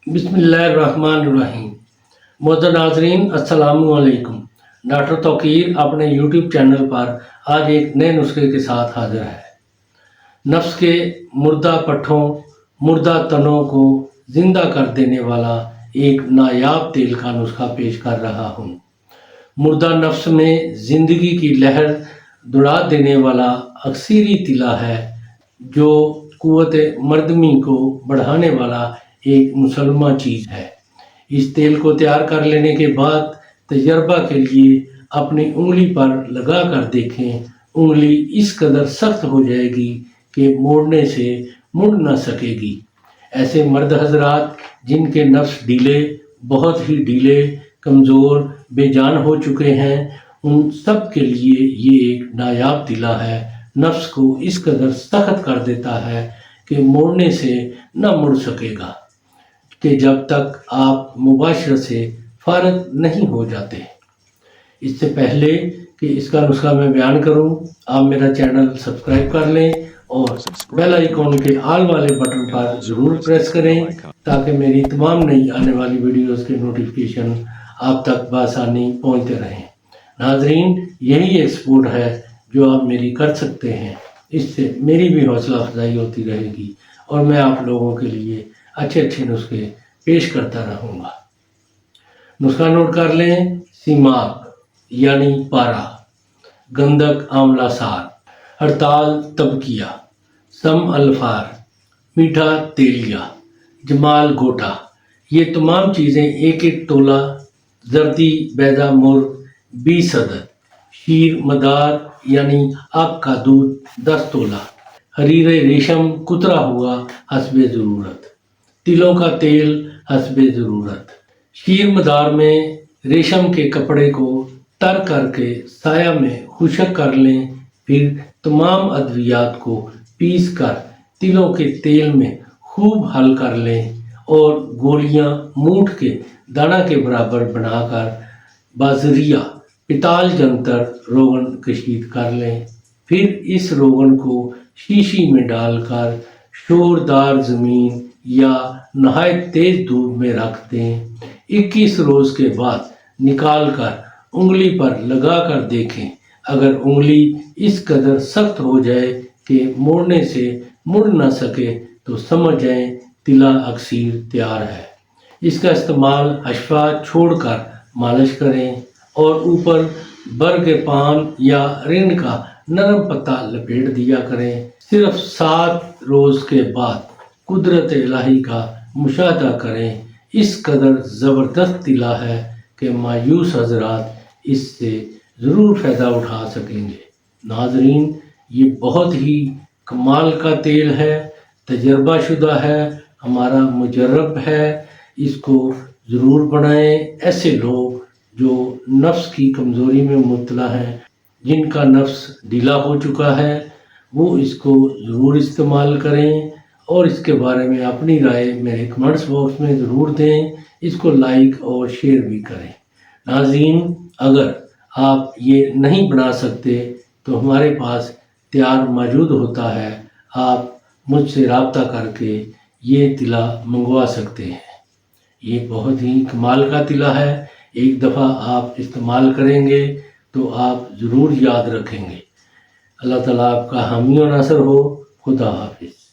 बिस्मिल्लाहिर्रहमानिर्रहीम। मोहतरम नाज़रीन, अस्सलाम वालेकुम। डॉक्टर तौकीर अपने यूट्यूब चैनल पर आज एक नए नुस्खे के साथ हाजिर है। नफ्स के मुर्दा पट्ठों, मुर्दा तनों को जिंदा कर देने वाला एक नायाब तेल का नुस्खा पेश कर रहा हूँ। मुर्दा नफ्स में ज़िंदगी की लहर दौड़ा देने वाला अक्सीरी तिला है, जो कुव्वत मर्दमी को बढ़ाने वाला एक मुसल्लमा चीज़ है। इस तेल को तैयार कर लेने के बाद तजर्बा के लिए अपनी उंगली पर लगा कर देखें। उंगली इस कदर सख्त हो जाएगी कि मोड़ने से मुड़ न सकेगी। ऐसे मर्द हजरात जिनके नफ्स ढीले, बहुत ही ढीले, कमज़ोर, बेजान हो चुके हैं, उन सब के लिए ये एक नायाब तिला है। नफ्स को इस कदर सख्त कर देता है कि मोड़ने से न मुड़ सकेगा, कि जब तक आप मुबाशरत से फारग नहीं हो जाते। इससे पहले कि इसका नुस्खा मैं बयान करूं, आप मेरा चैनल सब्सक्राइब कर लें और बेल आइकॉन के आल वाले बटन पर ज़रूर प्रेस करें, ताकि मेरी तमाम नई आने वाली वीडियोस के नोटिफिकेशन आप तक बआसानी पहुंचते रहें। नाजरीन, यही एक सपोर्ट है जो आप मेरी कर सकते हैं। इससे मेरी भी हौसला अफजाई होती रहेगी और मैं आप लोगों के लिए अच्छे अच्छे नुस्खे पेश करता रहूँगा। नुस्खा नोट कर लें। सीमाक यानी पारा, गंधक आंवला सार, हड़ताल तबकिया, सम अल्फार, मीठा तेलिया, जमाल गोटा, ये तमाम चीज़ें एक एक तोला, जर्दी बैदा मुर 20 अदद, शीर मदार यानी आग का दूध 10 तोला, हरीरे रेशम कुतरा हुआ हस्बे ज़रूरत, तिलों का तेल हस्बे ज़रूरत। शीर मदार में रेशम के कपड़े को तर करके साया में खुशक कर लें। फिर तमाम अद्वियात को पीस कर तिलों के तेल में खूब हल कर लें और गोलियां मूठ के दाना के बराबर बनाकर बाजरिया पिताल जंतर रोगन कशीद कर लें। फिर इस रोगन को शीशी में डालकर शोरदार ज़मीन या नहायत तेज धूप में रख दें। 21 रोज़ के बाद निकाल कर उंगली पर लगा कर देखें। अगर उंगली इस कदर सख्त हो जाए कि मोड़ने से मुड़ न सके, तो समझ जाएं तिला अक्सीर तैयार है। इसका इस्तेमाल अशफा छोड़कर मालिश करें और ऊपर बर्ग पान या रिंड का नरम पत्ता लपेट दिया करें। सिर्फ 7 रोज़ के बाद कुदरत इलाही का मुशाहदा करें। इस कदर ज़बरदस्त तिला है कि मायूस हजरात इससे ज़रूर फ़ायदा उठा सकेंगे। नाजरीन, ये बहुत ही कमाल का तेल है, तजर्बा शुदा है, हमारा मुजर्रब है। इसको ज़रूर बनाएं। ऐसे लोग जो नफ्स की कमज़ोरी में मुब्तला हैं, जिनका नफ्स ढीला हो चुका है, वो इसको ज़रूर इस्तेमाल करें और इसके बारे में अपनी राय मेरे कमेंट्स बॉक्स में ज़रूर दें। इसको लाइक और शेयर भी करें। नाज़रीन, अगर आप ये नहीं बना सकते तो हमारे पास तैयार मौजूद होता है। आप मुझसे रब्ता करके ये तिला मंगवा सकते हैं। ये बहुत ही कमाल का तिला है। एक दफ़ा आप इस्तेमाल करेंगे तो आप ज़रूर याद रखेंगे। अल्लाह ताला आपका हामी और नासर हो। खुदा हाफिज़।